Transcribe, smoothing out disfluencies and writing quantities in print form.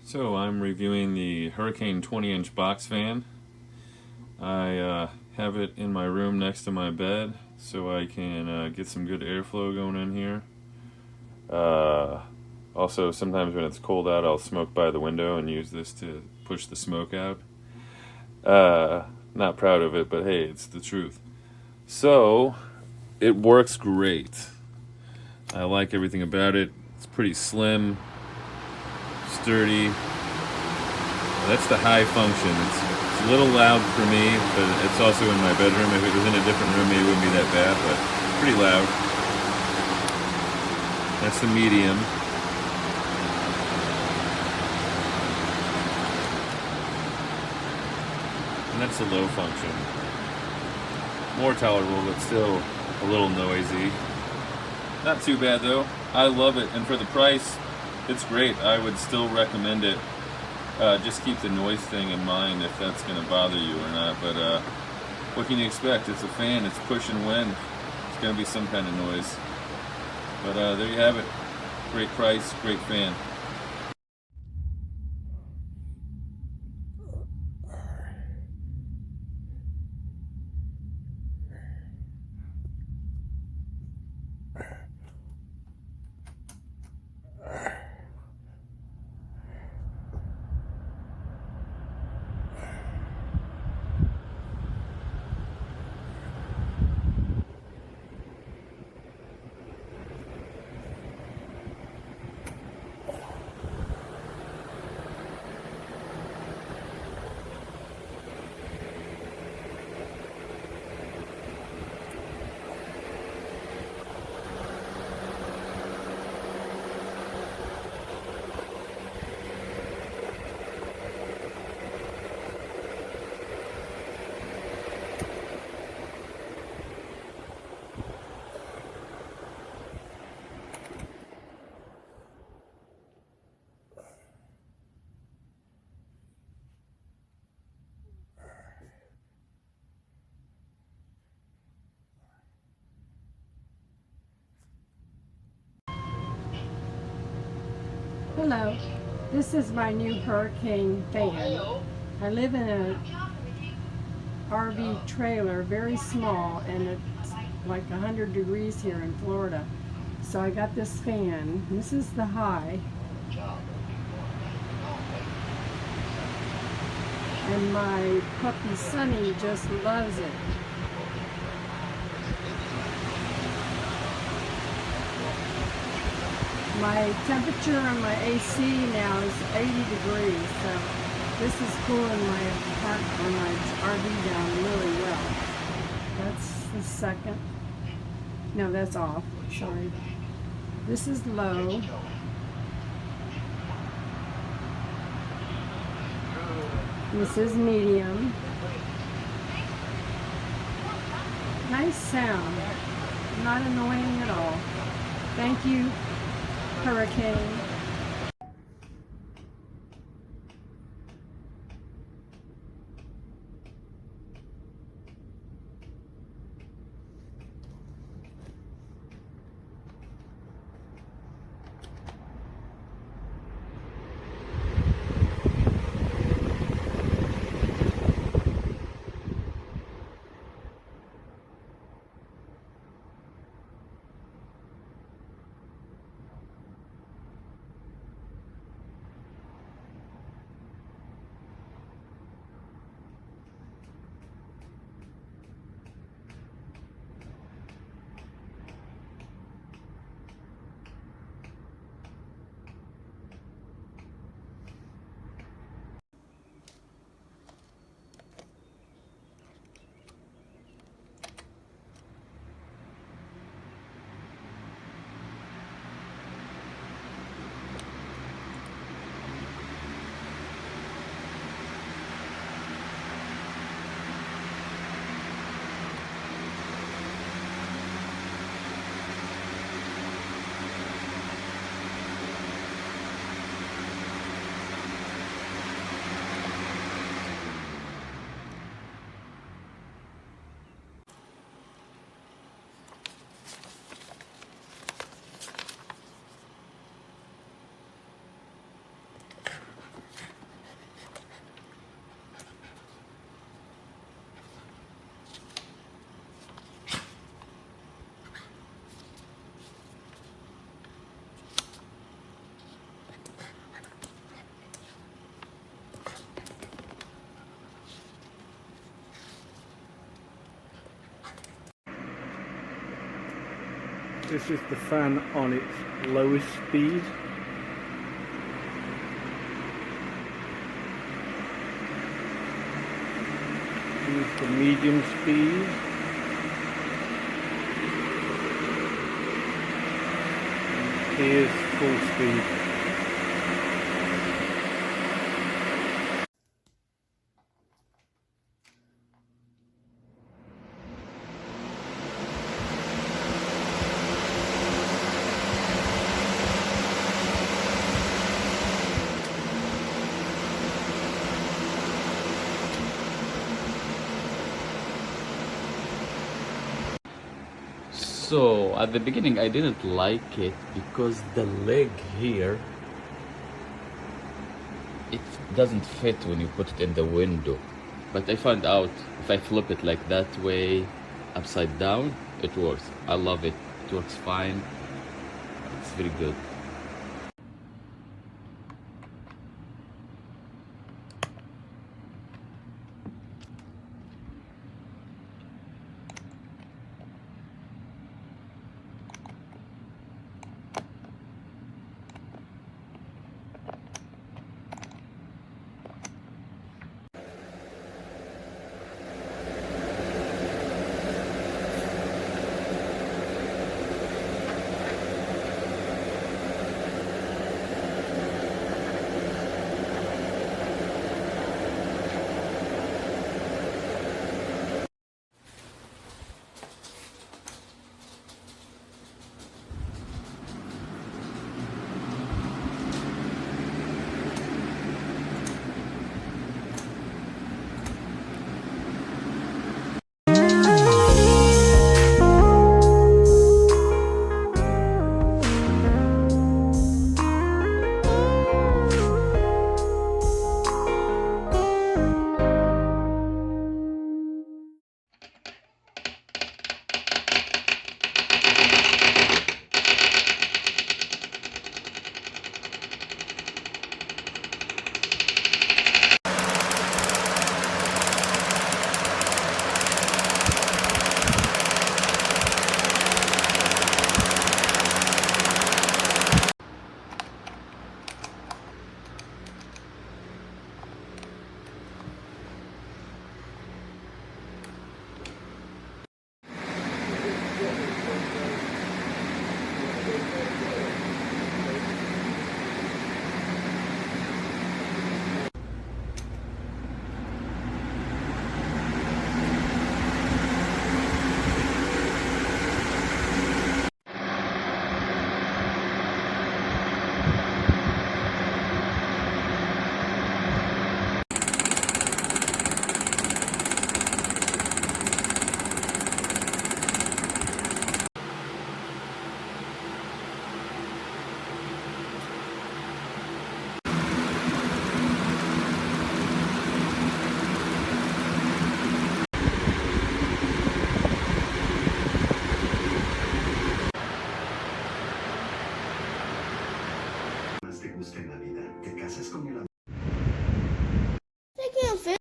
So I'm reviewing the Hurricane 20-inch box fan. I have it in my room next to my bed so I can get some good airflow going in here. Uh, Also, sometimes when it's cold out, I'll smoke by the window and use this to push the smoke out. Not proud of it, but hey, it's the truth. So, it works great. I like everything about it. It's pretty slim, sturdy. That's the high function. It's a little loud for me, but it's also in my bedroom. If it was in a different room, maybe it wouldn't be that bad, but pretty loud. That's the medium. And that's the low function. More tolerable, but still a little noisy. Not too bad though. I love it, and for the price, it's great. I would still recommend it. Just keep the noise thing in mind if that's going to bother you or not. But what can you expect? It's a fan. It's pushing wind. It's going to be some kind of noise. But there you have it. Great price, great fan. Hello, this is my new Hurricane fan. I live in a RV trailer, very small, and it's like 100 degrees here in Florida. So I got this fan. This is the high. And my puppy Sunny just loves it. My temperature on my AC now is 80 degrees, so this is cooling my apartment or my RV down really well. That's the second. No, that's off. Sorry. This is low. This is medium. Nice sound. Not annoying at all. Thank you, Hurricane. This is the fan on its lowest speed. Here's the medium speed. Here's full speed. So at the beginning I didn't like it because the leg here, it doesn't fit when you put it in the window. But I found out if I flip it like that way, upside down, it works. I love it. It works fine. It's very good.